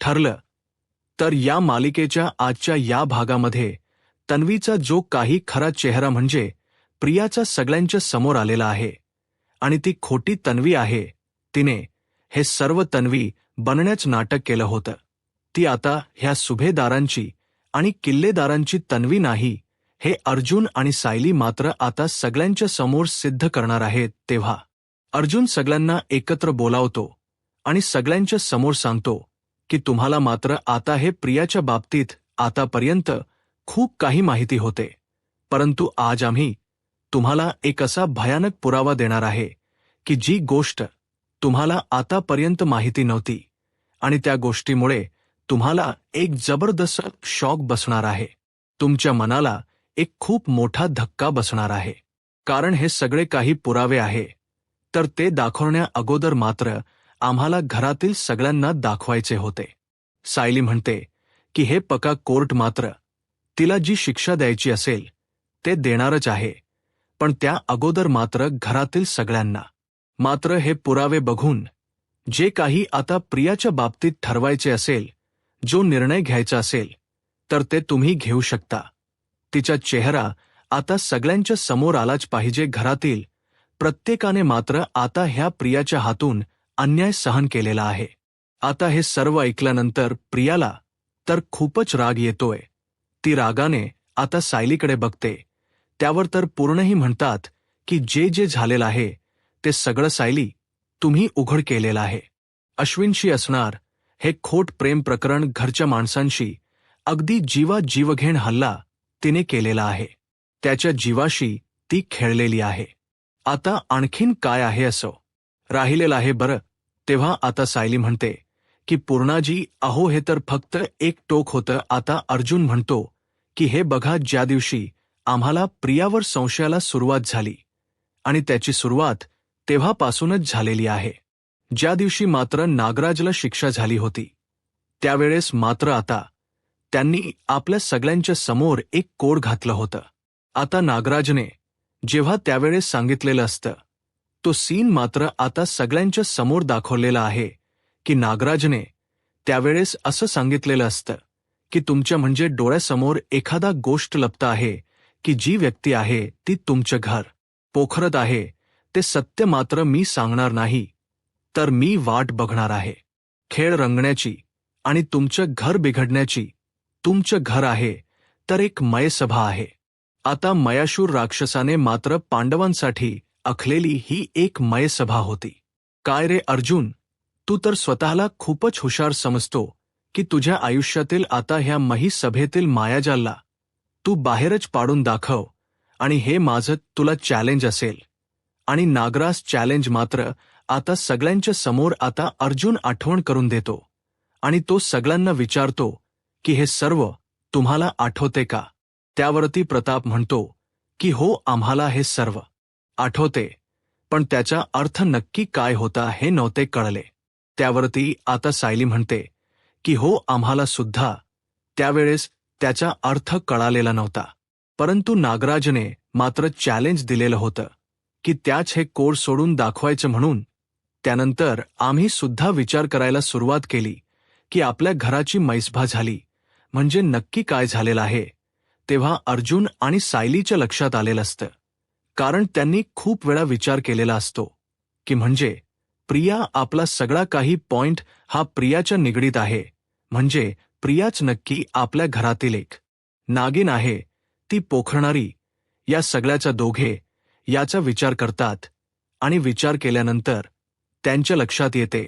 ठरलं तर या मालिकेच्या आजच्या या भागामध्ये तन्वीचा जो काही खरा चेहरा म्हणजे प्रियाचा सगळ्यांच्या समोर आलेला आहे आणि ती खोटी तन्वी आहे. तिने हे सर्व तन्वी बनण्याच नाटक केलं होतं. ती आता ह्या सुभेदारांची आणि किल्लेदारांची तन्वी नाही हे अर्जुन आणि सायली मात्र आता सगळ्यांच्या समोर सिद्ध करणार आहेत. तेव्हा अर्जुन सगळ्यांना एकत्र बोलावतो आणि सगळ्यांच्या समोर सांगतो की तुम्हाला मात्र आता हे प्रियाच्या बाबतीत आतापर्यंत खूप काही माहिती होते, परंतु आज आम्ही तुम्हाला एक असा भयानक पुरावा देणार आहे की जी गोष्ट तुम्हाला आतापर्यंत माहिती नव्हती आणि त्या गोष्टीमुळे तुम्हाला एक जबरदस्त शॉक बसणार आहे. तुमच्या मनाला एक खूप मोठा धक्का बसणार आहे. कारण हे सगळे काही पुरावे आहे तर ते दाखवण्या अगोदर मात्र आम्हाला घरातील सगळ्यांना दाखवायचे होते. सायली म्हणते की हे पक्का कोर्ट मात्र तिला जी शिक्षा द्यायची असेल ते देणारच आहे, पण त्या अगोदर मात्र घरातील सगळ्यांना मात्र हे पुरावे बघून जे काही आता प्रियाच्या बाबतीत ठरवायचे असेल, जो निर्णय घ्यायचा असेल तर ते तुम्ही घेऊ शकता. तिचा चेहरा आता सगळ्यांच्या समोर आलाच पाहिजे. घरातील प्रत्येकाने मात्र आता ह्या प्रियाच्या हातून अन्याय सहन केलेला आहे. आता हे सर्व ऐकल्यानंतर प्रियाला तर खूपच राग येतोय. ती रागाने आता सायलीकडे बघते. त्यावर तर पूर्णही म्हणतात की जे जे झालेलं आहे ते सगळं सायली तुम्ही उघड केलेलं आहे. अश्विनशी असणार हे खोट प्रेम प्रकरण, घरच्या माणसांशी अगदी जीवाजीवघेण हल्ला तिने केलेला आहे. त्याच्या जीवाशी ती खेळलेली आहे. आता आणखीन काय आहे असं राहिलेलं आहे बरं. तेव्हा आता सायली म्हणते की पूर्णाजी अहो हे तर फक्त एक टोक होतं. आता अर्जुन म्हणतो की हे बघा, ज्या दिवशी आम्हाला प्रियावर संशयाला सुरुवात झाली आणि त्याची सुरुवात तेव्हापासूनच झालेली आहे. ज्या दिवशी मात्र नागराजला शिक्षा झाली होती त्यावेळेस मात्र आता त्यांनी आपल्या सगळ्यांच्या समोर एक कोड घातलं होतं. आता नागराजने जेव्हा त्यावेळेस सांगितलेलं असतं तो सीन मात्र आता सगळ्यांच्या समोर दाखवलेला आहे की नागराजने त्यावेळेस असं सांगितलेलं असतं की तुमच्या म्हणजे डोळ्यासमोर एखादा गोष्ट लपत आहे की जी व्यक्ती आहे ती तुमचं घर पोखरत आहे. ते सत्य मात्र मी सांगणार नाही तर मी वाट बघणार आहे. खेळ रंगण्याची आणि तुमचं घर बिघडण्याची. तुमचं घर आहे तर एक मयसभा आहे. आता मयाशूर राक्षसाने मात्र पांडवांसाठी आखलेली ही एक मयसभा होती. काय रे अर्जुन, तू तर स्वतःला खूपच हुशार समजतो की तुझ्या आयुष्यातील आता ह्या महिसभेतील मायाजालला तू बाहेरच पाडून दाखव आणि हे माझं तुला चॅलेंज असेल. आणि नागराज चॅलेंज मात्र आता सगळ्यांच्या समोर आता अर्जुन आठवण करून देतो आणि तो सगळ्यांना विचारतो की हे सर्व तुम्हाला आठवते का. त्यावरती प्रताप म्हणतो की हो, आम्हाला हे सर्व आठवते, पण त्याचा अर्थ नक्की काय होता हे नव्हते कळले. त्यावरती आता सायली म्हणते की हो, आम्हाला सुद्धा त्यावेळेस त्याचा अर्थ कळालेला नव्हता, परंतु नागराजने मात्र चॅलेंज दिलेलं होतं की त्याच हे कोड सोडून दाखवायचं म्हणून. त्यानंतर आम्ही सुद्धा विचार करायला सुरुवात केली की आपल्या घराची मैसभा झाली म्हणजे नक्की काय झालेलं आहे. तेव्हा अर्जुन आणि सायलीच्या लक्षात आलेलं असतं, कारण त्यांनी खूप वेळा विचार केलेला असतो की म्हणजे प्रिया आपला सगळा काही पॉइंट हा प्रियाच्या निगडीत आहे. म्हणजे प्रियाच नक्की आपल्या घरातील एक नागिन आहे, ती पोखरणारी. या सगळ्याचा दोघे याचा विचार करतात आणि विचार केल्यानंतर त्यांच्या लक्षात येते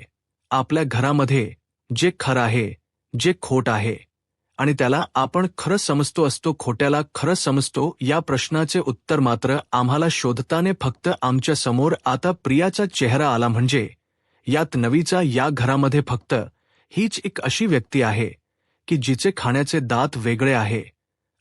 आपल्या घरामध्ये जे खरं आहे, जे खोट आहे आणि त्याला आपण खरं समजतो असतो खोट्याला खरं समजतो. या प्रश्नाचे उत्तर मात्र आम्हाला शोधताने फक्त आमच्या समोर आता प्रियाचा चेहरा आला. म्हणजे यात नवीचा या घरामध्ये फक्त हीच एक अशी व्यक्ती आहे की जिचे खाण्याचे दात वेगळे आहे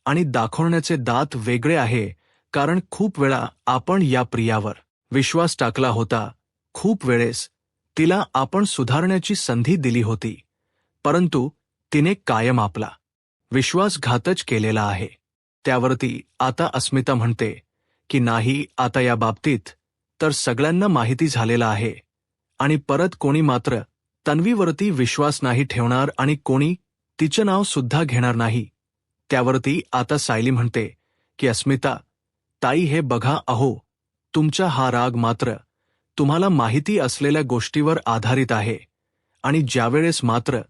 आणि दाखवण्याचे दात वेगळे आहे. कारण खूप वेळा आपण या प्रियावर विश्वास टाकला होता. खूप वेळेस तिला आपण सुधारण्याची संधी दिली होती, परंतु तिने कायम आपला विश्वासघातच केलेला आहे. त्यावरती आता अस्मिता म्हणते की नाही, आता या बाबतीत तर सगळ्यांना माहिती झालेला आहे आणि परत कोणी मात्र तन्वीवरती विश्वास नाही ठेवणार आणि कोणी तिचं नाव सुद्धा घेणार नाही. त्यावरती आता सायली म्हणते की अस्मिता ताई हे बघा अहो, तुमचा हा राग मात्र तुम्हाला माहिती असलेल्या गोष्टीवर आधारित आहे आणि ज्यावेळेस मात्र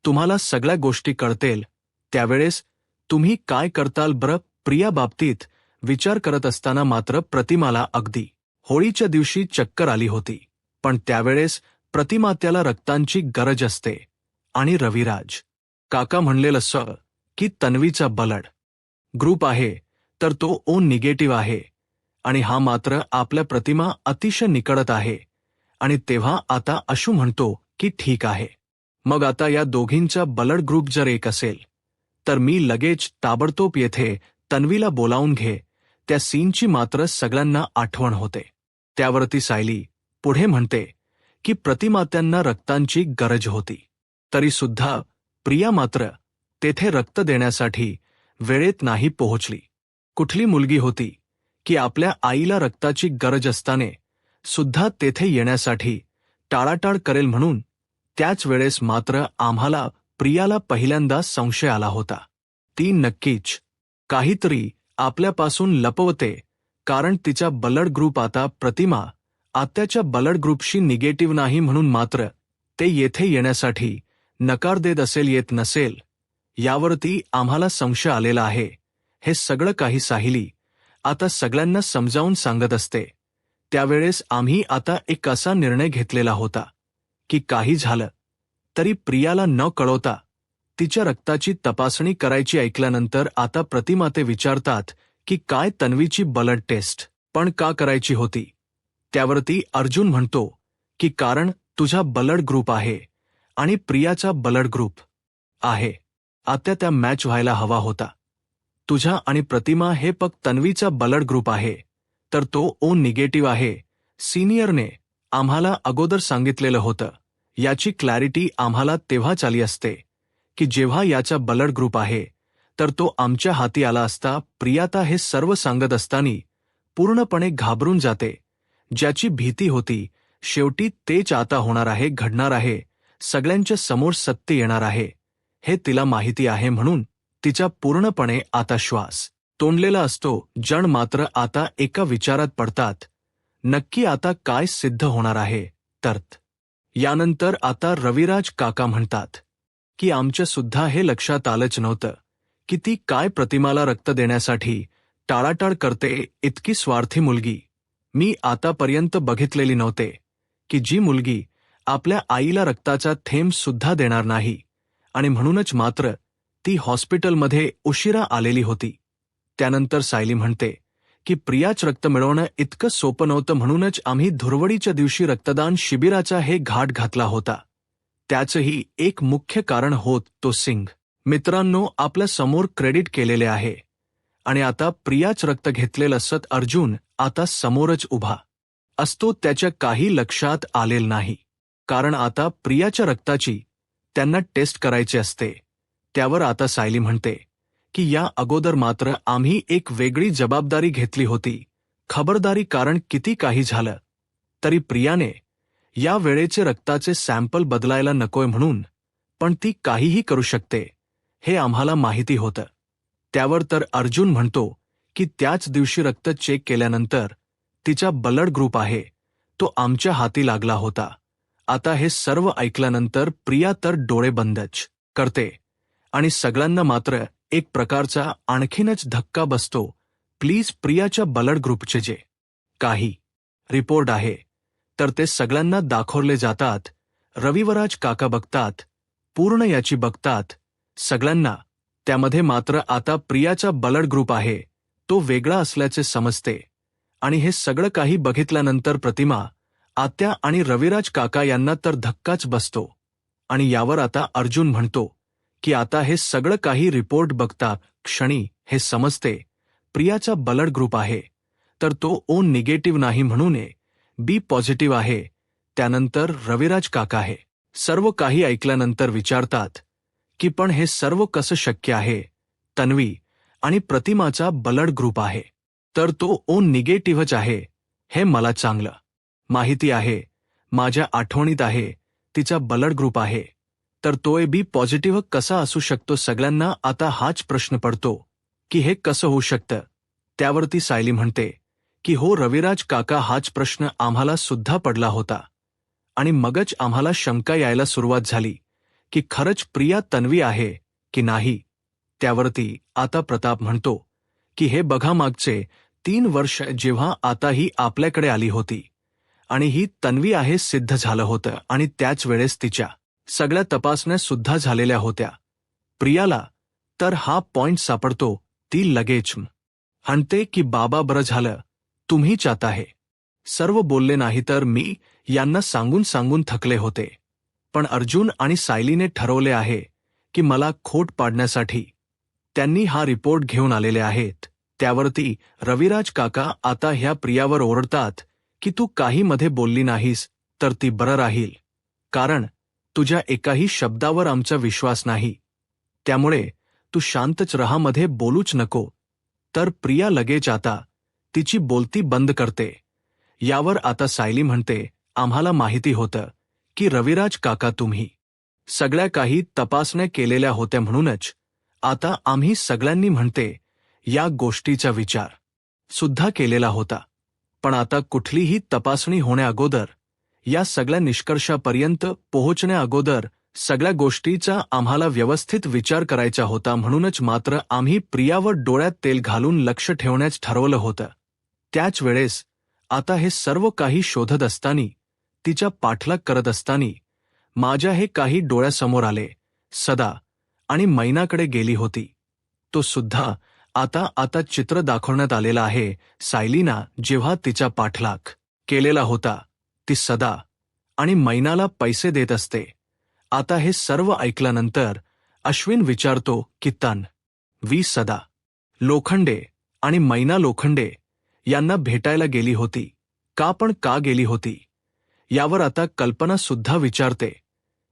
तुम्हाला सगळ्या गोष्टी कळतील त्यावेळेस तुम्ही काय करताल बरं. प्रिया बाबतीत विचार करत असताना मात्र प्रतिमाला अगदी होळीच्या दिवशी चक्कर आली होती. पण त्यावेळेस प्रतिमा त्याला रक्तांची गरज असते आणि रविराज काका म्हणलेलं की तन्वीचा ब्लड ग्रुप आहे तर तो ओ निगेटिव्ह आहे आणि हा मात्र आपल्या प्रतिमा अतिशय निकटत आहे. आणि तेव्हा आता अशू म्हणतो की ठीक आहे, मग आता या दोघींचा ब्लड ग्रुप जर एक असेल तर मी लगेच ताबडतोब येथे तन्वीला बोलावून घे. त्या सीनची मात्र सगळ्यांना आठवण होते. त्यावरती सायली पुढे म्हणते की प्रतिमा त्यांना रक्तांची गरज होती तरी सुद्धा प्रिया मात्र तेथे रक्त देण्यासाठी वेळेत नाही पोहोचली. कुठली मुलगी होती की आपल्या आईला रक्ताची गरज असताना सुद्धा तेथे येण्यासाठी टाळाटाळ करेल. म्हणून त्याच वेळेस मात्र आम्हाला प्रियाला पहिल्यांदा संशय आला होता. ती नक्कीच काहीतरी आपल्यापासून लपवते, कारण तिचा ब्लड ग्रुप आता प्रतिमा आत्याच्या ब्लड ग्रुपशी निगेटिव्ह नाही म्हणून मात्र ते येथे येण्यासाठी नकार देत असेल, येत नसेल यावरती आम्हाला संशय आलेला आहे. हे सगळं काही सायली आता सगळ्यांना समजावून सांगत असते. त्यावेळेस आम्ही आता एक असा निर्णय घेतलेला होता की काही झालं तरी प्रियाला न कळवता तिच्या रक्ताची तपासणी करायची. ऐकल्यानंतर आता प्रतिमा ते विचारतात की काय तन्वीची ब्लड टेस्ट पण का करायची होती. त्यावरती अर्जुन म्हणतो की कारण तुझा ब्लड ग्रुप आहे आणि प्रियाचा ब्लड ग्रुप आहे. आता त्या मॅच व्हायला हवा होता. तुझा आणि प्रतिमा हे फक्त तन्वीचा ब्लड ग्रुप आहे तर तो ओ निगेटिव्ह आहे. सिनियरने आम्हाला अगोदर सांगितलेलं होतं. याची क्लॅरिटी आम्हाला तेव्हाच आली असते की जेव्हा याचा ब्लड ग्रुप आहे तर तो आमच्या हाती आला असता. प्रियाता हे सर्व सांगत असताना पूर्णपणे घाबरून जाते. ज्याची भीती होती शेवटी तेच आता होणार आहे, घडणार आहे. सगळ्यांच्या समोर सत्य येणार आहे हे तिला माहिती आहे. म्हणून तिचा पूर्णपणे आता श्वास तोंडलेला असतो. जण मात्र आता एका विचारात पडतात, नक्की आता काय सिद्ध होणार आहे. तर यानंतर आता रविराज काका म्हणतात की आमच्या सुद्धा हे लक्षात आलंच नव्हतं की ती काय प्रतिमाला रक्त देण्यासाठी टाळाटाळ करते. इतकी स्वार्थी मुलगी मी आतापर्यंत बघितलेली नव्हते की जी मुलगी आपल्या आईला रक्ताचा थेंब सुद्धा देणार नाही. आणि म्हणूनच मात्र ती हॉस्पिटलमध्ये उशिरा आलेली होती. त्यानंतर सायली म्हणते की प्रियाच रक्त मिळवणं इतकं सोपं नव्हतं, म्हणूनच आम्ही धुरवडीच्या दिवशी रक्तदान शिबिराचा हे घाट घातला होता. त्याचंही एक मुख्य कारण होत तो सिंग मित्रांनो आपल्या समोर क्रेडिट केलेले आहे. आणि आता प्रियाच रक्त घेतलेलं असत. अर्जुन आता समोरच उभा असतो. त्याच्या काही लक्षात आलेलं नाही, कारण आता प्रियाच्या रक्ताची त्यांना टेस्ट करायचे असते. त्यावर आता सायली म्हणते की या अगोदर मात्र आम्ही एक वेगळी जबाबदारी घेतली होती, खबरदारी. कारण किती काही झालं तरी प्रियाने या वेळेचे रक्ताचे सॅम्पल बदलायला नकोय म्हणून, पण ती काहीही करू शकते हे आम्हाला माहिती होतं. त्यावर तर अर्जुन म्हणतो की त्याच दिवशी रक्त चेक केल्यानंतर तिचा ब्लड ग्रुप आहे तो आमच्या हाती लागला होता. आता हे सर्व ऐकल्यानंतर प्रिया तर डोळे बंदच करते आणि सगळ्यांना मात्र एक प्रकारचा आणखीनच धक्का बसतो. प्लीज प्रियाच्या ब्लड ग्रुपचे जे काही रिपोर्ट आहे तर ते सगळ्यांना दाखवले जातात. रविराज काका बघतात, पूर्ण याची बघतात सगळ्यांना. त्यामध्ये मात्र आता प्रियाचा ब्लड ग्रुप आहे तो वेगळा असल्याचे समजते. आणि हे सगळं काही बघितल्यानंतर प्रतिमा आत्या आणि रविराज काका यांना तर धक्काच बसतो. आणि यावर आता अर्जुन म्हणतो की आता हे सगळं काही रिपोर्ट बघता क्षणी हे समजते प्रियाचा ब्लड ग्रुप आहे तर तो ओ निगेटिव्ह नाही म्हणून बी पॉझिटिव्ह आहे. त्यानंतर रविराज काका हे सर्व काही ऐकल्यानंतर विचारतात की पण हे सर्व कसं शक्य आहे. तन्वी आणि प्रतिमाचा ब्लड ग्रुप आहे तर तो ओ निगेटिव्हच आहे हे मला चांगलं माहिती आहे, माझ्या आठवणीत आहे. तिचा ब्लड ग्रुप आहे, तर तो बी पॉझिटिव्ह कसा असू शकतो? सगळ्यांना आता हाच प्रश्न पडतो की हे कसं होऊ शकतं. त्यावरती सायली म्हणते की हो रविराज काका, हाच प्रश्न आम्हाला सुद्धा पडला होता. आणि मगच आम्हाला शंका यायला सुरुवात झाली की खरंच प्रिया तन्वी आहे की नाही. त्यावरती आता प्रताप म्हणतो की हे बघा, मागचे 3 वर्ष जेव्हा आता ही आपल्याकडे आली होती आणि ही तन्वी आहे सिद्ध झालं होतं, आणि त्याच वेळेस तिच्या सगळ्या तपासण्या सुद्धा झालेल्या होत्या. प्रियाला तर हा पॉइंट सापडतो. ती लगेच म्हणते की बाबा बरं झालं तुम्हीच आता हे सर्व बोलले, नाही तर मी यांना सांगून सांगून थकले होते. पण अर्जुन आणि सायलीने ठरवले आहे की मला खोट पाडण्यासाठी त्यांनी हा रिपोर्ट घेऊन आलेले आहेत. त्यावरती रविराज काका आता ह्या प्रियावर ओरडतात की तू काही मध्ये बोलली नाहीस तर ती बरं राहील, कारण तुझ्या एकाही शब्दावर आमचा विश्वास नाही. त्यामुळे तू शांतच रहा, मध्ये बोलूच नको. तर प्रिया लगेच आता तिची बोलती बंद करते. यावर आता सायली म्हणते, आम्हाला माहिती होतं की रविराज काका तुम्ही सगळ्या काही तपासण्या केलेल्या होत्या, म्हणूनच आता आम्ही सगळ्यांनी म्हणते या गोष्टीचा विचार सुद्धा केलेला होता. पण आता कुठलीही तपासणी होण्याअगोदर, या सगळ्या निष्कर्षापर्यंत पोहोचण्या अगोदर सगळ्या गोष्टीचा आम्हाला व्यवस्थित विचार करायचा होता. म्हणूनच मात्र आम्ही प्रियावर डोळ्यात तेल घालून लक्ष ठेवण्यास ठरवलं होतं. त्याच वेळेस आता हे सर्व काही शोधत असताना, तिच्या पाठलाग करत असताना माझ्या हे काही डोळ्यासमोर आले. सदा आणि मैनाकडे गेली होती. तो सुद्धा आता चित्र दाखवण्यात आलेला आहे. सायलीना जेव्हा तिचा पाठलाग केलेला होता, ती सदा आणि मैनाला पैसे देत असते. आता हे सर्व ऐकल्यानंतर अश्विन विचारतो की तन्वी सदा लोखंडे आणि मैना लोखंडे यांना भेटायला गेली होती का? पण का गेली होती? यावर आता कल्पना सुद्धा विचारते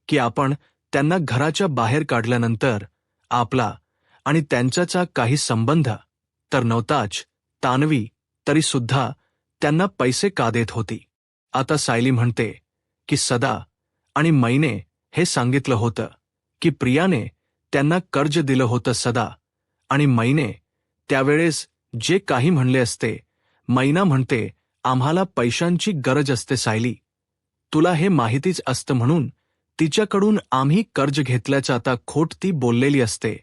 की आपण त्यांना घराच्या बाहेर काढल्यानंतर आपला आणि त्यांच्याचा काही संबंध तर नव्हताच. तन्वी तरी सुद्धा त्यांना पैसे का देत होती? आता सायली म्हणते की सदा आणि मैने हे सांगितलं होतं की प्रियाने त्यांना कर्ज दिलं होतं. सदा आणि मैने त्यावेळेस जे काही म्हणले असते, मैना म्हणते आम्हाला पैशांची गरज असते सायली, तुला हे माहितीच असतं, म्हणून तिच्याकडून आम्ही कर्ज घेतल्याचं आता खोट ती बोललेली असते.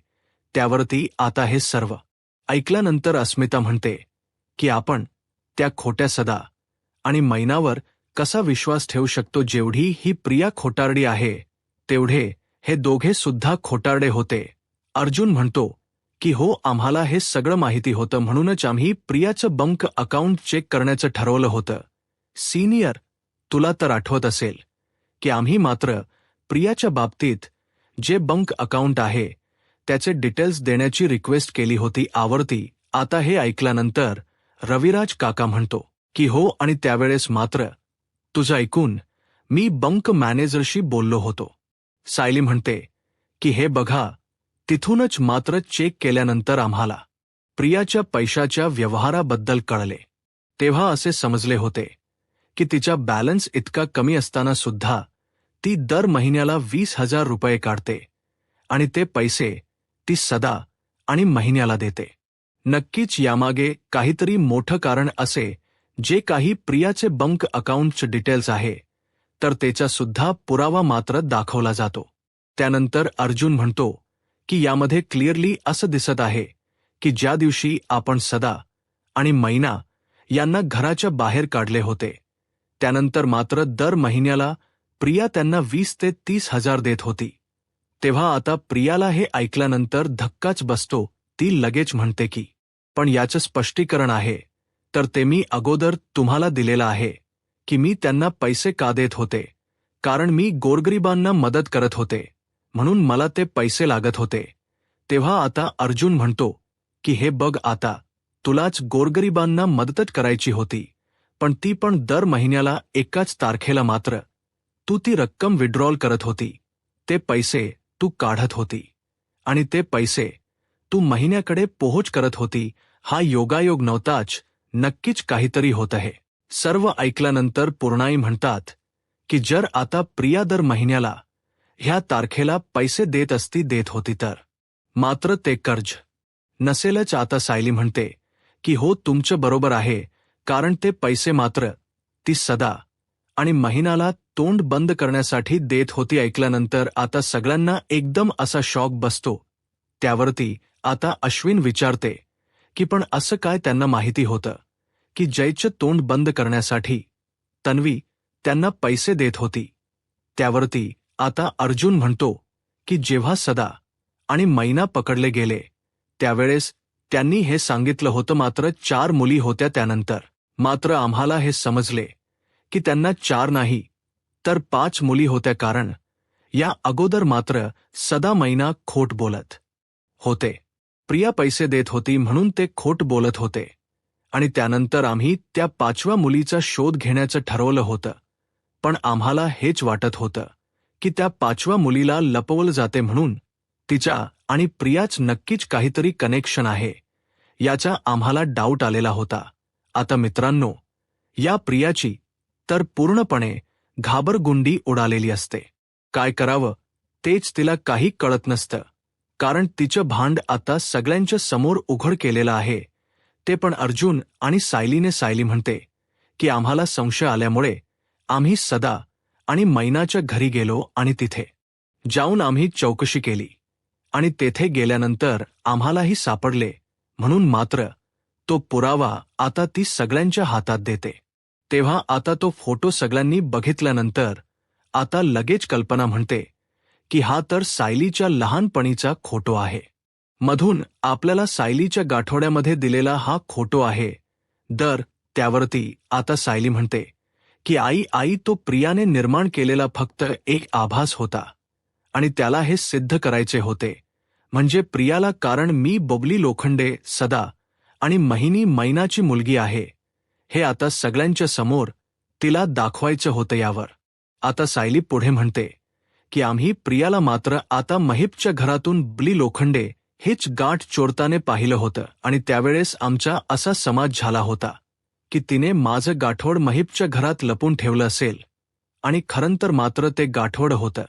त्यावरती आता हे सर्व ऐकल्यानंतर अस्मिता म्हणते की आपण त्या खोट्या सदा आणि मैनावर कसा विश्वास ठेवू शकतो? जेवढी ही प्रिया खोटारडी आहे तेवढे हे दोघे सुद्धा खोटारडे होते. अर्जुन म्हणतो की हो, आम्हाला हे सगळं माहिती होतं, म्हणूनच आम्ही प्रियाचं बँक अकाउंट चेक करण्याचं ठरवलं होतं. सीनियर, तुला तर आठवत असेल की आम्ही मात्र प्रियाच्या बाबतीत जे बँक अकाउंट आहे त्याचे डिटेल्स देण्याची रिक्वेस्ट केली होती. आवर्ती आता हे ऐकल्यानंतर रविराज काका म्हणतो की हो, आणि त्यावेळेस मात्र तुझं ऐकून मी बँक मॅनेजरशी बोललो होतो. सायली म्हणते की हे बघा, तिथूनच मात्र चेक केल्यानंतर आम्हाला प्रियाच्या पैशाच्या व्यवहाराबद्दल कळले. तेव्हा असे समजले होते की तिचा बॅलन्स इतका कमी असताना सुद्धा ती दर महिन्याला 20,000 रुपये काढते आणि ते पैसे ती सदा आणि महिन्याला देते. नक्कीच यामागे काहीतरी मोठं कारण असे. जे काही प्रियाचे बँक अकाउंटचे डिटेल्स आहे तर त्याचा सुद्धा पुरावा मात्र दाखवला जातो. त्यानंतर अर्जुन म्हणतो की यामध्ये क्लिअरली असं दिसत आहे की ज्या दिवशी आपण सदा आणि मैना यांना घराच्या बाहेर काढले होते, त्यानंतर मात्र दर महिन्याला प्रिया त्यांना 20 ते 30,000 देत होती. तेव्हा आता प्रियाला हे ऐकल्यानंतर धक्काच बसतो. ती लगेच म्हणते की पण याचं स्पष्टीकरण आहे तर ते मी अगोदर तुम्हाला दिलेलं आहे की मी त्यांना पैसे का देत होते, कारण मी गोरगरिबांना मदत करत होते, म्हणून मला ते पैसे लागत होते. तेव्हा आता अर्जुन म्हणतो की हे बघ, आता तुलाच गोरगरिबांना मदत करायची होती, पण ती पण दर महिन्याला एकाच तारखेला मात्र तू ती रक्कम विड्रॉल करत होती. ते पैसे तू काढत होती आणि ते पैसे तू महिन्याकडे पोहोच करत होती. हा योगायोग नव्हताच, नक्कीच काहीतरी होत आहे. सर्व ऐकल्यानंतर पूर्णाई म्हणतात की जर आता प्रिया दर महिन्याला ह्या तारखेला पैसे देत होती तर. मात्र ते कर्ज नसेलच. आता सायली म्हणते की हो तुमचं बरोबर आहे, कारण ते पैसे मात्र ती सदा आणि महिन्याला तोंड बंद करण्यासाठी देत होती. ऐकल्यानंतर आता सगळ्यांना एकदम असा शॉक बसतो. त्यावरती आता अश्विन विचारते की पण असं काय त्यांना माहिती होतं की जयचं तोंड बंद करण्यासाठी तन्वी त्यांना पैसे देत होती. त्यावरती आता अर्जुन म्हणतो की जेव्हा सदा आणि मैना पकडले गेले त्यावेळेस त्यांनी हे सांगितलं होतं, मात्र 4 मुली होत्या. त्यानंतर मात्र आम्हाला हे समजले की त्यांना 4 नाही तर 5 मुली होत्या, कारण या अगोदर मात्र सदा मैना खोट बोलत होते. प्रिया पैसे देत होती म्हणून ते खोट बोलत होते. आणि त्यानंतर आम्ही त्या 5व्या मुलीचा शोध घेण्याचं ठरवलं होतं, पण आम्हाला हेच वाटत होतं की त्या 5व्या मुलीला लपवलं जाते, म्हणून तिच्या आणि प्रियाच नक्कीच काहीतरी कनेक्शन आहे याचा आम्हाला डाऊट आलेला होता. आता मित्रांनो, या प्रियाची तर पूर्णपणे घाबरगुंडी उडालेली असते. काय करावं तेच तिला काही कळत नसतं, कारण तिचं भांड आता सगळ्यांच्या समोर उघड केलेलं आहे. ते पण अर्जुन आणि सायलीने. सायली म्हणते की आम्हाला संशय आल्यामुळे आम्ही सदा आणि मैनाच्या घरी गेलो आणि तिथे जाऊन आम्ही चौकशी केली आणि तेथे गेल्यानंतर आम्हालाही सापडले, म्हणून मात्र तो पुरावा आता ती सगळ्यांच्या हातात देते. तेव्हा आता तो फोटो सगळ्यांनी बघितल्यानंतर आता लगेच कल्पना म्हणते की हा तर सायलीच्या लहानपणीचा फोटो आहे. मधून आपल्याला सायलीच्या गाठोड्यामध्ये दिलेला हा फोटो आहे. त्यावरती आता सायली म्हणते की आई तो प्रियाने निर्माण केलेला फक्त एक आभास होता आणि त्याला हे सिद्ध करायचे होते, म्हणजे प्रियाला, कारण मी बबली लोखंडे सदा आणि महिनी मैनाची मुलगी आहे हे आता सगळ्यांच्या समोर तिला दाखवायचं होतं. यावर आता सायली पुढे म्हणते की आम्ही प्रियाला मात्र आता महिपच्या घरातून बबली लोखंडे हेच गाठ चोरताने पाहिलं होतं आणि त्यावेळेस आमचा असा समाज झाला होता की तिने माझं गाठोड महिपच्या घरात लपून ठेवलं असेल आणि खरंतर मात्र ते गाठोड होतं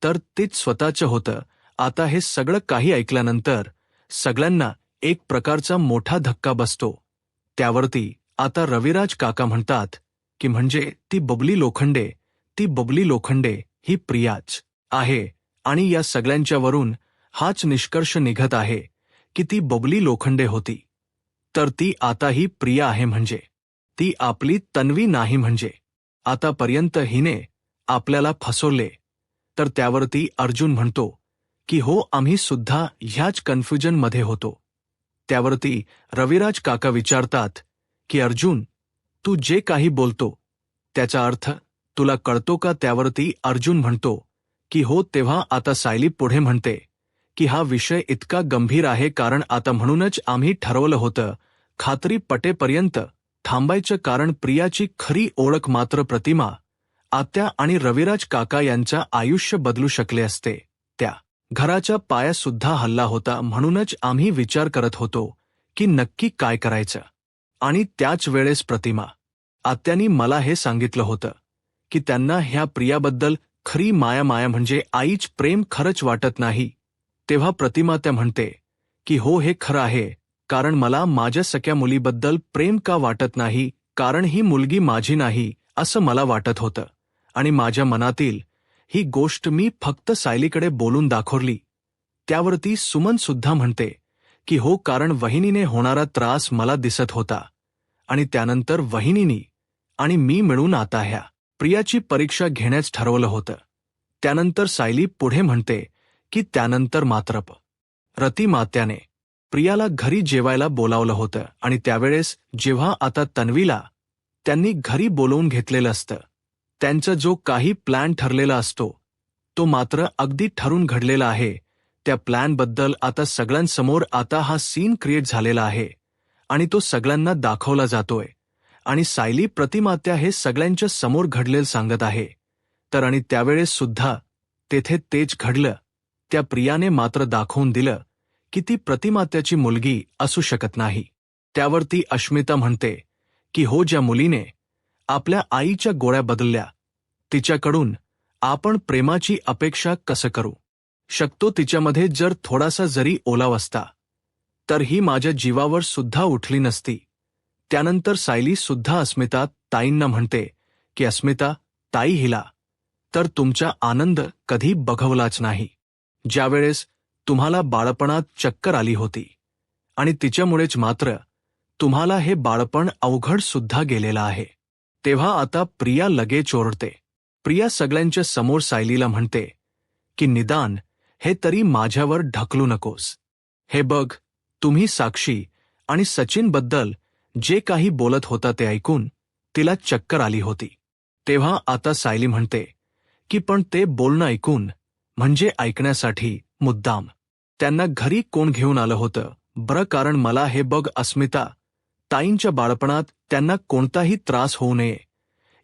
तर तेच स्वतःचं होतं. आता हे सगळं काही ऐकल्यानंतर सगळ्यांना एक प्रकारचा मोठा धक्का बसतो. त्यावरती आता रविराज काका म्हणतात की म्हणजे ती बबली लोखंडे ही प्रियाच आहे आणि या सगळ्यांच्यावरून हाच निष्कर्ष निघत आहे की ती बबली लोखंडे होती तर ती आता ही प्रिया आहे, म्हणजे ती आपली तन्वी नाही, म्हणजे आतापर्यंत हिने आपल्याला फसवले. तर त्यावरती अर्जुन म्हणतो की हो आम्ही सुद्धा ह्याच कन्फ्युजनमध्ये होतो. त्यावरती रविराज काका विचारतात की अर्जुन, तू जे काही बोलतो त्याचा अर्थ तुला कळतो का? त्यावरती अर्जुन म्हणतो की हो. तेव्हा आता सायली पुढे म्हणते की हा विषय इतका गंभीर आहे, कारण आता म्हणूनच आम्ही ठरवलं होतं खात्री पटेपर्यंत थांबायचं, कारण प्रियाची खरी ओळख मात्र प्रतिमा आत्या आणि रविराज काका यांचं आयुष्य बदलू शकले असते. त्या घराचा पाया सुद्धा हल्ला होता, म्हणूनच आम्ही विचार करत होतो की नक्की काय करायचं. आणि त्याच वेळेस प्रतिमा आत्यांनी मला हे सांगितलं होतं की त्यांना ह्या प्रियाबद्दल खरी माया म्हणजे आईच प्रेम खरंच वाटत नाही. तेव्हा प्रतिमा त्या म्हणते की हो हे खरं आहे, कारण मला माझ्या सख्या मुलीबद्दल प्रेम का वाटत नाही, कारण ही मुलगी माझी नाही असं मला वाटत होतं आणि माझ्या मनातील ही गोष्ट मी फक्त सायलीकडे बोलून दाखवली. त्यावरती सुमन सुद्धा म्हणते की हो, कारण वहिनीने होणारा त्रास मला दिसत होता आणि त्यानंतर वहिनीनी आणि मी मिळून आता ह्या प्रियाची परीक्षा घेण्यास ठरवलं होतं. त्यानंतर सायली पुढे म्हणते की त्यानंतर मात्र रतिमात्याने प्रियाला घरी जेवायला बोलावलं होतं आणि त्यावेळेस जेव्हा आता तन्वीला त्यांनी घरी बोलवून घेतलेलं असतं, त्यांचा जो काही प्लॅन ठरलेला असतो तो मात्र अगदी ठरून घडलेला आहे. त्या प्लॅनबद्दल आता सगळ्यांसमोर आता हा सीन क्रिएट झालेला आहे आणि तो सगळ्यांना दाखवला जातोय आणि सायली प्रतिमात्या हे सगळ्यांच्या समोर घडलेलं सांगत आहे. तर आणि त्यावेळेस सुद्धा तेथे तेच घडलं. त्या प्रियाने मात्र दाखवून दिलं की ती प्रतिमात्याची मुलगी असू शकत नाही. त्यावरती अश्मिता म्हणते की हो, ज्या मुलीने आपल्या आईच्या गोळ्या बदलल्या तिच्याकडून आपण प्रेमाची अपेक्षा कसं करू शकतो? तिच्यामध्ये जर थोडासा जरी ओलावा असता तर ही माझ्या जीवावर सुद्धा उठली नसती. त्यानंतर सायली सुद्धा अस्मिता ताईंना म्हणते की अस्मिता ताई, हिला तर तुमचा आनंद कधी बघवलाच नाही. ज्यावेळेस तुम्हाला बाळपणात चक्कर आली होती आणि तिच्यामुळेच मात्र तुम्हाला हे बाळपण अवघड सुद्धा गेलेलं आहे. तेव्हा आता प्रिया लगेच ओरडते. प्रिया सगळ्यांच्या समोर सायलीला म्हणते की निदान हे तरी माझ्यावर ढकलू नकोस. हे बघ, तुम्ही साक्षी आणि सचिनबद्दल जे काही बोलत होता ते ऐकून तिला चक्कर आली होती. तेव्हा आता सायली म्हणते की पण ते बोलणं ऐकून म्हणजे ऐकण्यासाठी मुद्दाम त्यांना घरी कोण घेऊन आलं होतं बरं? कारण मला हे बघ अस्मिता ताईंच्या बाळपणात त्यांना कोणताही त्रास होऊ नये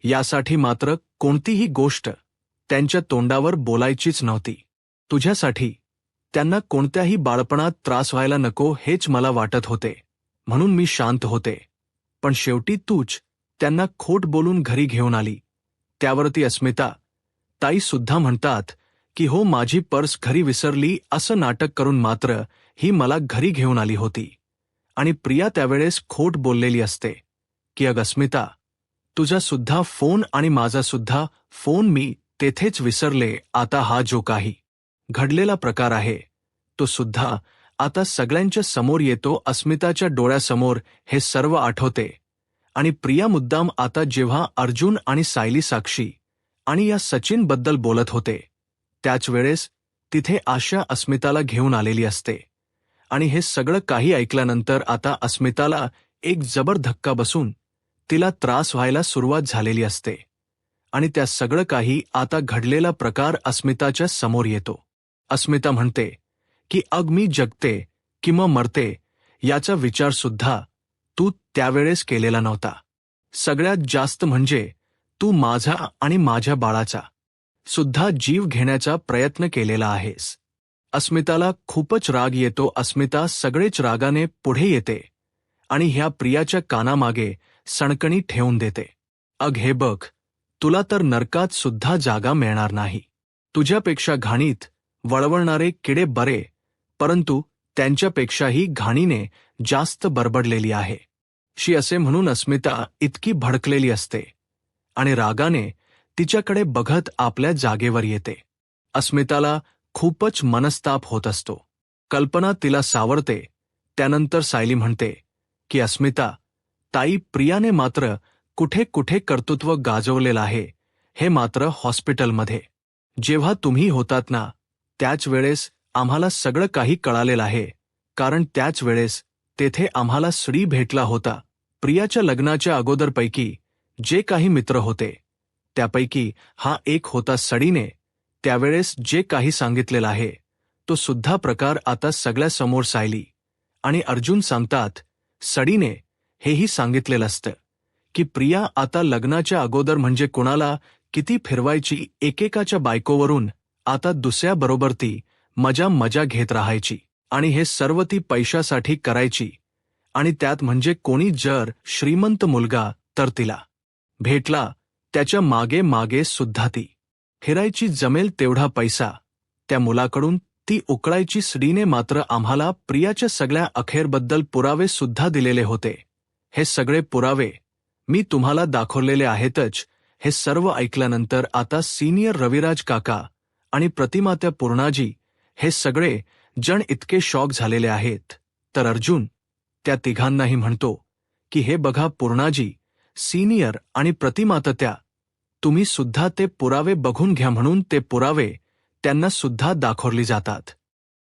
यासाठी मात्र कोणतीही गोष्ट त्यांच्या तोंडावर बोलायचीच नव्हती. तुझ्यासाठी त्यांना कोणत्याही बाळपणात त्रास व्हायला नको हेच मला वाटत होते, म्हणून मी शांत होते. पण शेवटी तूच त्यांना खोट बोलून घरी घेऊन आली. त्यावरती अस्मिता ताई सुद्धा म्हणतात की हो, माझी पर्स घरी विसरली असं नाटक करून मात्र ही मला घरी घेऊन आली होती. आणि प्रिया त्यावेळेस खोट बोललेली असते की अग अस्मिता, तुझा सुद्धा फोन आणि माझा सुद्धा फोन मी तेथेच विसरले. आता हा जो काही घडलेला प्रकार आहे तो सुद्धा आता सगळ्यांच्या समोर येतो. अस्मिताच्या डोळ्यासमोर हे सर्व आठवते आणि प्रिया मुद्दाम आता जेव्हा अर्जुन आणि सायली, साक्षी आणि या सचिनबद्दल बोलत होते त्याच वेळेस तिथे आशा अस्मिताला घेऊन आलेली असते. आणि हे सगळं काही ऐकल्यानंतर आता अस्मिताला एक जबर धक्का बसून तिला त्रास व्हायला सुरुवात झालेली असते. आणि त्या सगळं काही आता घडलेला प्रकार अस्मिताच्या समोर येतो. अस्मिता म्हणते की अग मी जगते किंवा मरते याचा विचार सुद्धा तू त्यावेळेस केलेला नव्हता. सगळ्यात जास्त म्हणजे तू माझा आणि माझ्या बाळाचा सुद्धा जीव घेण्याचा प्रयत्न केलेला आहेस. अस्मिताला खूपच राग येतो. अस्मिता सगळेच रागाने पुढे येते आणि ह्या प्रियाच्या कानामागे सणकणी ठेवून देते. अग हे बघ, तुला तर नरकात सुद्धा जागा मिळणार नाही. तुझ्यापेक्षा घाणीत वळवळणारे किडे बरे, परंतु त्यांच्यापेक्षाही घाणीने जास्त बरबडलेली आहे शी असे म्हणून अस्मिता इतकी भडकलेली असते आणि रागाने तिच्याकडे बघत आपल्या जागेवर येते. अस्मिताला खूपच मनस्ताप होत असतो. कल्पना तिला सावरते. त्यानंतर सायली म्हणते की अस्मिता ताई, प्रियाने मात्र कुठे कुठे कर्तृत्व गाजवलेलं आहे, हे मात्र हॉस्पिटलमध्ये जेव्हा तुम्ही होतात ना त्याच वेळेस आम्हाला सगळं काही कळालेलं आहे. कारण त्याच वेळेस तेथे आम्हाला श्री भेटला होता. प्रियाच्या लग्नाच्या अगोदरपैकी जे काही मित्र होते त्यापैकी हा एक होता सडीने. त्यावेळेस जे काही सांगितलेलं आहे तो सुद्धा प्रकार आता सगळ्यासमोर सायली आणि अर्जुन सांगतात. सडीने हेही सांगितलेलं असतं की प्रिया आता लग्नाच्या अगोदर म्हणजे कुणाला किती फिरवायची, एकेकाच्या बायकोवरून आता दुसऱ्याबरोबर ती मजा घेत राहायची आणि हे सर्व ती पैशासाठी करायची. आणि त्यात म्हणजे कोणी जर श्रीमंत मुलगा तर तिला भेटला त्याच्या मागे मागे सुद्धा ती फिरायची. जमेल तेवढा पैसा त्या मुलाकडून ती उकळायची. सडीने मात्र आम्हाला प्रियाच्या सगळ्या अखेरबद्दल पुरावे सुद्धा दिलेले होते. हे सगळे पुरावे मी तुम्हाला दाखवलेले आहेतच. हे सर्व ऐकल्यानंतर आता सिनियर रविराज काका आणि प्रतिमात्या पूर्णाजी हे सगळे जण इतके शॉक झालेले आहेत. तर अर्जुन त्या तिघांनाही म्हणतो की हे बघा पूर्णाजी, सिनियर आणि प्रतिमात्या, तुम्ही सुद्धा ते पुरावे बघून घ्या. म्हणून ते पुरावे त्यांना सुद्धा दाखवले जातात.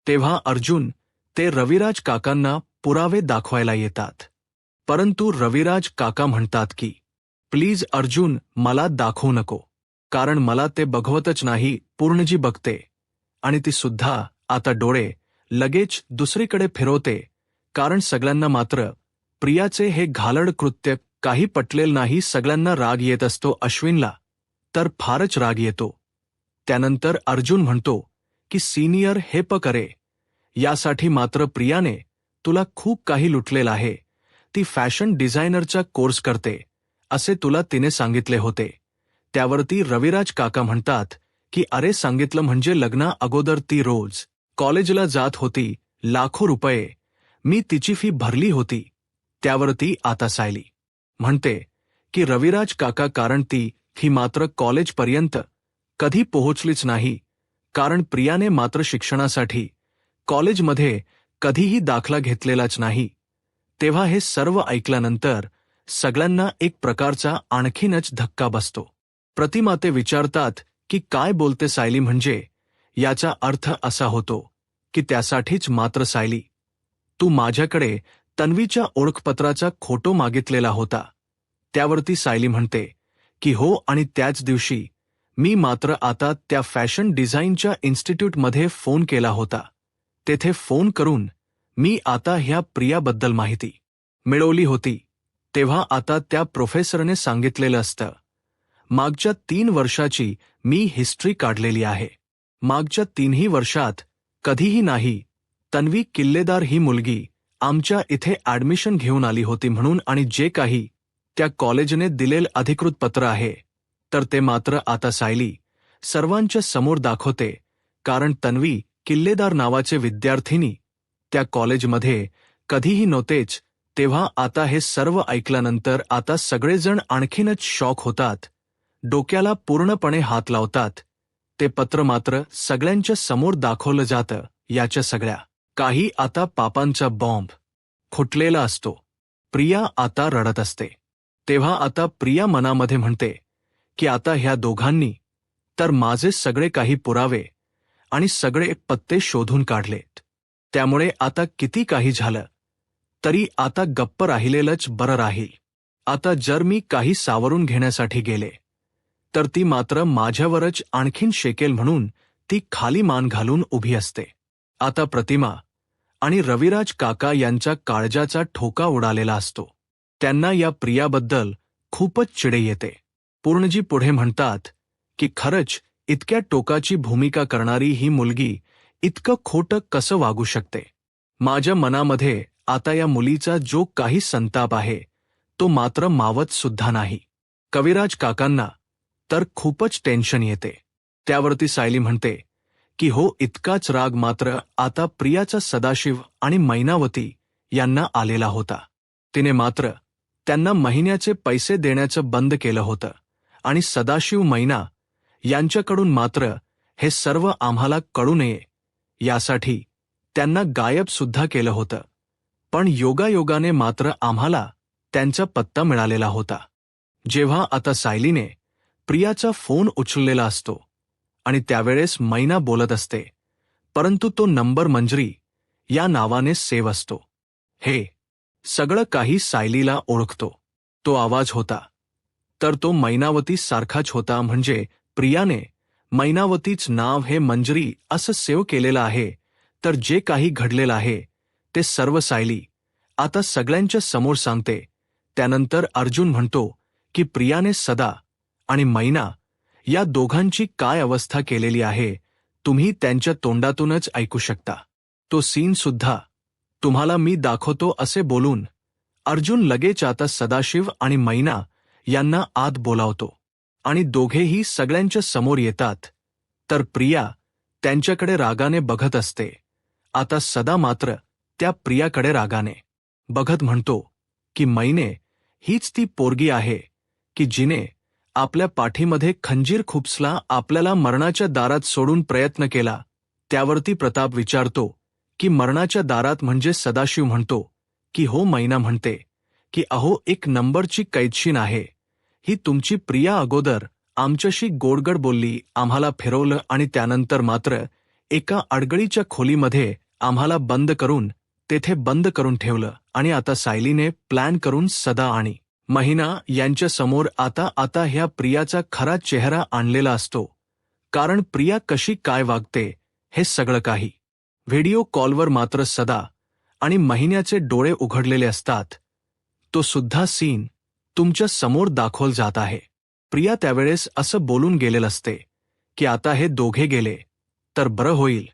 तेव्हा अर्जुन ते रविराज काकांना पुरावे दाखवायला येतात. परंतु रविराज काका म्हणतात की प्लीज अर्जुन, मला दाखवू नको, कारण मला ते बघवतच नाही. पूर्णजी बघते आणि ती सुद्धा आता डोळे लगेच दुसरीकडे फिरवते. कारण सगळ्यांना मात्र प्रियाचे हे घालड कृत्य काही पटलेलं नाही. सगळ्यांना राग येत असतो. अश्विनला तर फारच राग येतो. त्यानंतर अर्जुन म्हणतो की सिनियर हे करे, यासाठी मात्र प्रियाने तुला खूप काही लुटलेलं आहे. ती फॅशन डिझायनरचा कोर्स करते असे तुला तिने सांगितले होते. त्यावरती रविराज काका म्हणतात की अरे सांगितलं म्हणजे लग्ना अगोदर ती रोज कॉलेजला जात होती, लाखो रुपये मी तिची फी भरली होती. त्यावरती आता सायली म्हणते की रविराज काका कारण ती ही मात्र कॉलेजपर्यंत कधी पोहोचलीच नाही, कारण प्रियाने मात्र शिक्षणासाठी कॉलेजमध्ये कधीही दाखला घेतलेलाच नाही. तेव्हा हे सर्व ऐकल्यानंतर सगळ्यांना एक प्रकारचा आणखीनच धक्का बसतो. प्रतिमा ते विचारतात की काय बोलते सायली, म्हणजे याचा अर्थ असा होतो की त्यासाठीच मात्र सायली तू माझ्याकडे तन्वीच्या ओळखपत्राचा फोटो मागितलेला होता. त्यावरती सायली म्हणते की हो, आणि त्याच दिवशी मी मात्र आता त्या फॅशन डिझाईनच्या इन्स्टिट्यूटमध्ये फोन केला होता. तेथे फोन करून मी आता ह्या प्रियाबद्दल माहिती मिळवली होती. तेव्हा आता त्या प्रोफेसरने सांगितलेलं असतं. मागच्या 3 वर्षाची मी हिस्ट्री काढलेली आहे. मागच्या 3ही वर्षात कधीही नाही तन्वी किल्लेदार ही मुलगी आमच्या इथे ॲडमिशन घेऊन आली होती म्हणून, आणि जे काही त्या कॉलेजने दिलेलं अधिकृत पत्र आहे तर ते मात्र आता सायली सर्वांच्या समोर दाखवते, कारण तन्वी किल्लेदार नावाचे विद्यार्थिनी त्या कॉलेजमध्ये कधीही नव्हतेच. तेव्हा आता हे सर्व ऐकल्यानंतर आता सगळेजण आणखीनच शॉक होतात, डोक्याला पूर्णपणे हात लावतात. ते पत्र मात्र सगळ्यांच्या समोर दाखवलं जातं. याच्या सगळ्या काही आता पापांचा बॉम्ब फुटलेला असतो. प्रिया आता रडत असते. तेव्हा आता प्रिया मनामध्ये म्हणते की आता ह्या दोघांनी तर माझे सगळे काही पुरावे आणि सगळे पत्ते शोधून काढलेत. त्यामुळे आता किती काही झालं तरी आता गप्प राहिलेलंच बरं राहील. आता जर मी काही सावरून घेण्यासाठी गेले तर ती मात्र माझ्यावरच आणखीन शेकेल, म्हणून ती खाली मान घालून उभी असते. आता प्रतिमा आणि रविराज काका यांच्या काळजाचा ठोका उडालेला असतो. त्यांना या प्रियाबद्दल खूपच चिडे येते. पूर्णजी पुढे म्हणतात की खरंच इतक्या टोकाची भूमिका करणारी ही मुलगी इतकं खोटं कसं वागू शकते. माझ्या मनामध्ये आता या मुलीचा जो काही संताप आहे तो मात्र मावत सुद्धा नाही. कविराज काकांना तर खूपच टेन्शन येते. त्यावरती सायली म्हणते की हो, इतकाच राग मात्र आता प्रियाचा सदाशिव आणि मैनावती यांना आलेला होता. तिने मात्र त्यांना महिन्याचे पैसे देण्याचं बंद केलं होतं, आणि सदाशिव मैना यांच्याकडून मात्र हे सर्व आम्हाला कळू नये यासाठी त्यांना गायब सुद्धा केलं होतं. पण योगायोगाने मात्र आम्हाला त्यांचा पत्ता मिळालेला होता. जेव्हा आता सायलीने प्रियाचा फोन उचललेला असतो आणि त्यावेळेस मैना बोलत असते, परंतु तो नंबर मंजरी या नावाने सेव्ह असतो. हे सगळं काही सायलीला ओळखतो. तो आवाज होता तर तो मैनावती सारखाच होता, म्हणजे प्रियाने मैनावतीच नाव हे मंजरी असं सेव्ह केलेलं आहे. तर जे काही घडलेलं आहे ते सर्व सायली आता सगळ्यांच्या समोर सांगते. त्यानंतर अर्जुन म्हणतो की प्रियाने सदा आणि मैना या दोघांची काय अवस्था केलेली आहे तुम्ही त्यांच्या तोंडातूनच ऐकू शकता. तो सीन सुद्धा तुम्हाला मी दाखवतो असे बोलून अर्जुन लगेच आता सदाशिव आणि मैना यांना आत बोलावतो आणि दोघेही सगळ्यांच्या समोर येतात. तर प्रिया त्यांच्याकडे रागाने बघत असते. आता सदा मात्र त्या प्रियाकडे रागाने बघत म्हणतो की मैने हीच ती पोरगी आहे की जिने आपल्या पाठीमध्ये खंजीर खुपसला, आपल्याला मरणाच्या दारात सोडून प्रयत्न केला. त्यावरती प्रताप विचारतो की मरणाच्या दारात म्हणजे सदाशिव म्हणतो की हो. मैना म्हणते की अहो, एक नंबरची कैदशीन आहे ही तुमची प्रिया. अगोदर आमच्याशी गोडगड बोलली, आम्हाला फिरवलं आणि त्यानंतर मात्र एका अडगळीच्या खोलीमध्ये आम्हाला बंद करून तेथे बंद करून ठेवलं, आणि आता सायलीने प्लॅन करून सदा आणि महिना यांच्या समोर आता ह्या प्रियाचा खरा चेहरा आणलेला असतो. कारण प्रिया कशी काय वागते हे सगळं काही व्हिडिओ कॉलवर मात्र सदा आणि महिन्याचे डोळे उघडलेले असतात. तो सुद्धा सीन तुमच्या समोर दाखवला जात आहे. प्रिया त्यावेळेस असं बोलून गेलेलं असते की आता हे दोघे गेले तर बरं होईल,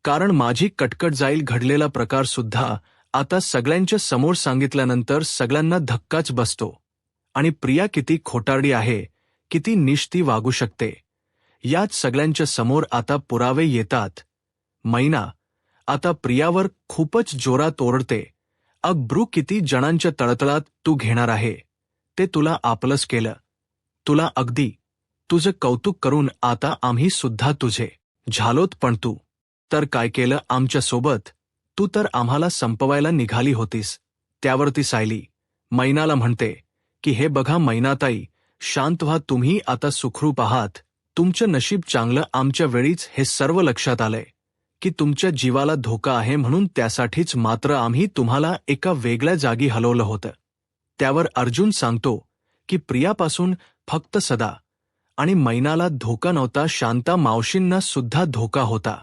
कारण माझी कटकट जाईल. घडलेला प्रकार सुद्धा आता सगळ्यांच्या समोर सांगितल्यानंतर सगळ्यांना धक्काच बसतो. आणि प्रिया किती खोटारडी आहे किती निष्ठी वागू शकते. याच सगळ्यांच्या समोर आता पुरावे येतात. मैना आता प्रियावर खूपच जोरात ओरडते. अब्रू किती जणांच्या तळतळात तू घेणार आहे. ते तुला आपलंच केलं. तुला अगदी तुझं कौतुक करून आता आम्ही सुद्धा तुझे झालोत, पण तू तर काय केलं आमच्या सोबत. तू तर आम्हाला संपवायला निघाली होतीस. त्यावरती सायली मैनाला म्हणते की हे बघा मैनाताई, शांत व्हा, तुम्ही आता सुखरूप आहात. तुमचं नशीब चांगलं, आमच्या वेळीच हे सर्व लक्षात आलंय की तुमच्या जीवाला धोका आहे, म्हणून त्यासाठीच मात्र आम्ही तुम्हाला एका वेगळ्या जागी हलवलं होतं. त्यावर अर्जुन सांगतो की प्रियापासून फक्त सदा आणि मैनाला धोका नव्हता, शांता मावशींना सुद्धा धोका होता.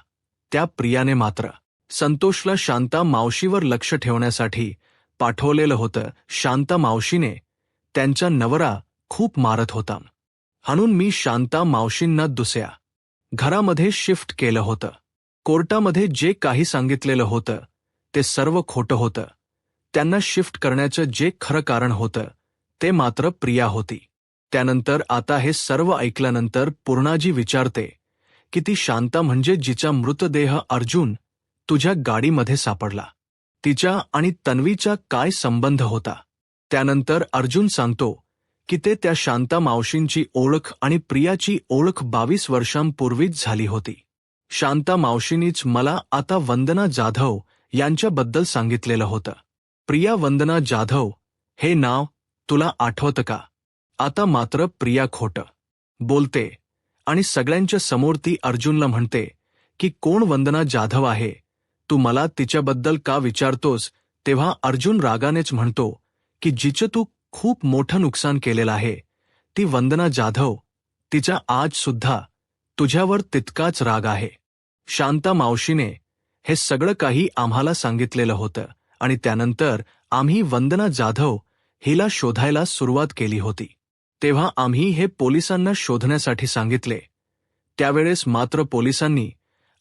त्या प्रियाने मात्र संतोषला शांता मावशीवर लक्ष ठेवण्यासाठी पाठवलेलं होतं. शांता मावशीने त्यांचा नवरा खूप मारत होता म्हणून मी शांता मावशींना दुसऱ्या घरामध्ये शिफ्ट केलं होतं. कोर्टामध्ये जे काही सांगितलेलं होतं ते सर्व खोटं होतं. त्यांना शिफ्ट करण्याचं जे खरं कारण होतं ते मात्र प्रिया होती. त्यानंतर आता हे सर्व ऐकल्यानंतर पूर्णाजी विचारते की ती शांता म्हणजे जिचा मृतदेह अर्जुन तुझ्या गाडीमध्ये सापडला, तिच्या आणि तन्वीचा काय संबंध होता. त्यानंतर अर्जुन सांगतो की ते त्या शांता मावशींची ओळख आणि प्रियाची ओळख 22 वर्षांपूर्वीच झाली होती. शांता मावशींनीच मला आता वंदना जाधव यांच्याबद्दल सांगितलेलं होतं. प्रिया वंदना जाधव हे नाव तुला आठवतं का. आता मात्र प्रिया खोटं बोलते आणि सगळ्यांच्या समोर ती अर्जुनला म्हणते की कोण वंदना जाधव आहे, तू मला तिच्याबद्दल का विचारतोस. तेव्हा अर्जुन रागानेच म्हणतो की जिचं तू खूप मोठं नुकसान केलेलं आहे, ती वंदना जाधव, तिचा आज सुद्धा तुझ्यावर तितकाच राग आहे. शांता मावशीने हे सगळं काही आम्हाला सांगितलेलं होतं आणि त्यानंतर आम्ही वंदना जाधव हिला शोधायला सुरुवात केली होती. तेव्हा आम्ही हे पोलिसांना शोधण्यासाठी सांगितले. त्यावेळेस मात्र पोलिसांनी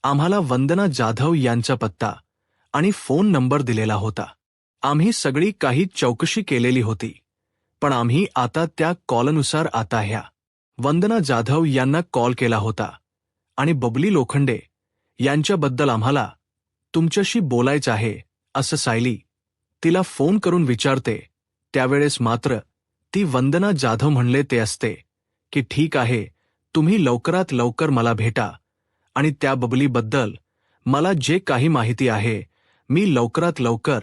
आम्हाला वंदना जाधव यांचा पत्ता आणि फोन नंबर दिलेला होता. आम्ही सगळी काही चौकशी केलेली होती, पण आम्ही आता त्या कॉलनुसार आता ह्या वंदना जाधव यांना कॉल केला होता आणि बबली लोखंडे यांच्याबद्दल आम्हाला तुमच्याशी बोलायचं आहे असं सायली तिला फोन करून विचारते. त्यावेळेस मात्र ती वंदना जाधव म्हणले ते असते की ठीक आहे, तुम्ही लवकरात लवकर मला भेटा आणि त्या बबलीबद्दल मला जे काही माहिती आहे मी लवकरात लवकर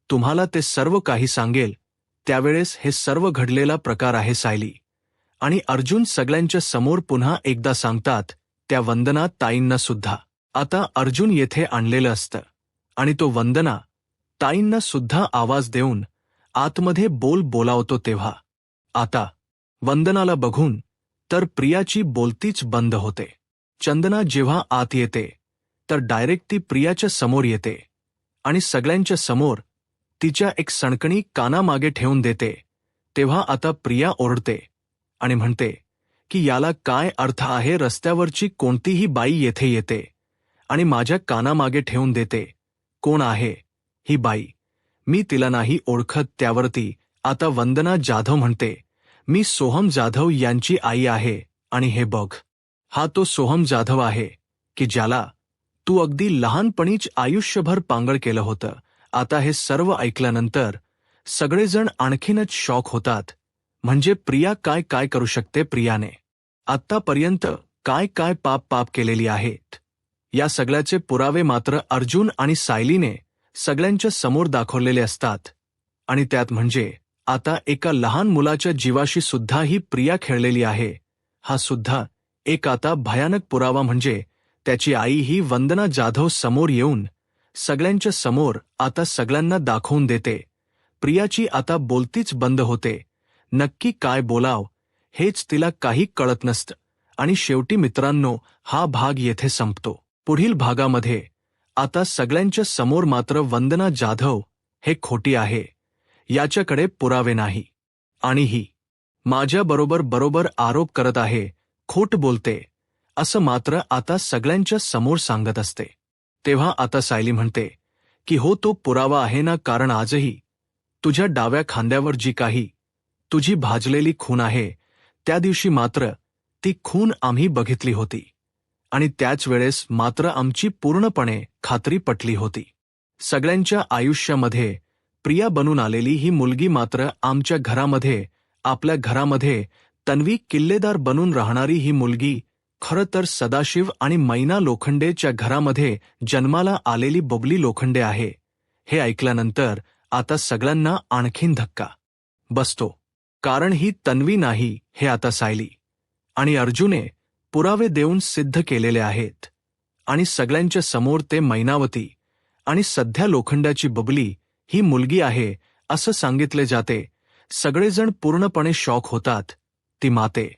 तुम्हाला ते सर्व काही सांगेल. त्यावेळेस हे सर्व घडलेला प्रकार आहे सायली आणि अर्जुन सगळ्यांच्या समोर पुन्हा एकदा सांगतात त्या वंदना ताईंना सुद्धा. आता अर्जुन येथे आणलेलं असतं आणि तो वंदना ताईंना सुद्धा आवाज देऊन आतमध्ये बोलावतो. तेव्हा आता वंदनाला बघून तर प्रियाची बोलतीच बंद होते. चंदना जेव्हा आत येते तर डायरेक्ट ती प्रियाच्या समोर येते आणि सगळ्यांच्या समोर तिच्या एक सणकणी कानामागे ठेवून देते. तेव्हा आता प्रिया ओरडते आणि म्हणते की याला काय अर्थ आहे, रस्त्यावरची कोणतीही बाई येथे येते आणि माझ्या कानामागे ठेवून देते. कोण आहे ही बाई, मी तिला नाही ओळखत. त्यावरती आता वंदना जाधव म्हणते मी सोहम जाधव यांची आई आहे आणि हे बघ, हा तो सोहम जाधव आहे की ज्याला तू अगदी लहानपणीच आयुष्यभर पांगळ केलं होतं. आता हे सर्व ऐकल्यानंतर सगळेजण आणखीनच शॉक होतात. म्हणजे प्रिया काय काय करू शकते. प्रियाने आत्तापर्यंत काय काय पाप केलेली आहेत या सगळ्याचे पुरावे मात्र अर्जुन आणि सायलीने सगळ्यांच्या समोर दाखवलेले असतात आणि त्यात म्हणजे आता एका लहान मुलाच्या जीवाशी सुद्धा ही प्रिया खेळलेली आहे. हा सुद्धा एक आता भयानक पुरावा म्हणजे त्याची आई ही वंदना जाधव समोर येऊन सगळ्यांच्या समोर आता सगळ्यांना दाखवून देते. प्रियाची आता बोलतीच बंद होते. नक्की काय बोलाव हेच तिला काही कळत नसतं आणि शेवटी मित्रांनो हा भाग येथे संपतो. पुढील भागामध्ये आता सगळ्यांच्या समोर मात्र वंदना जाधव हे खोटी आहे, याच्याकडे पुरावे नाही आणि ही माझ्याबरोबर आरोप करत आहे, खोट बोलते असं मात्र आता सगळ्यांच्या समोर सांगत असते. तेव्हा आता सायली म्हणते की हो तो पुरावा आहे ना, कारण आजही तुझ्या डाव्या खांद्यावर जी काही तुझी भाजलेली खून आहे त्या दिवशी मात्र ती खून आम्ही बघितली होती आणि त्याच वेळेस मात्र आमची पूर्णपणे खात्री पटली होती. सगळ्यांच्या आयुष्यामध्ये प्रिया बनून आलेली ही मुलगी मात्र आमच्या घरामध्ये, आपल्या घरामध्ये तन्वी किल्लेदार बनून राहणारी ही मुलगी खरं तर सदाशिव आणि मैना लोखंडेच्या घरामध्ये जन्माला आलेली बबली लोखंडे आहे. हे ऐकल्यानंतर आता सगळ्यांना आणखीन धक्का बसतो. कारण ही तन्वी नाही, हे आता सायली आणि अर्जुने पुरावे देऊन सिद्ध केलेले आहेत. आणि सगळ्यांच्या समोर ते मैनावती आणि सध्या लोखंडाची बबली ही मुलगी आहे असं सांगितले जाते. सगळेजण पूर्णपणे शॉक होतात. ती माते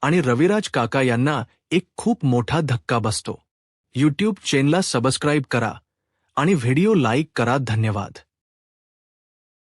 आणि रविराज काका यांना एक खूप मोठा धक्का बसतो. यूट्यूब चॅनलला सबस्क्राईब करा आणि व्हिडिओ लाईक करा. धन्यवाद.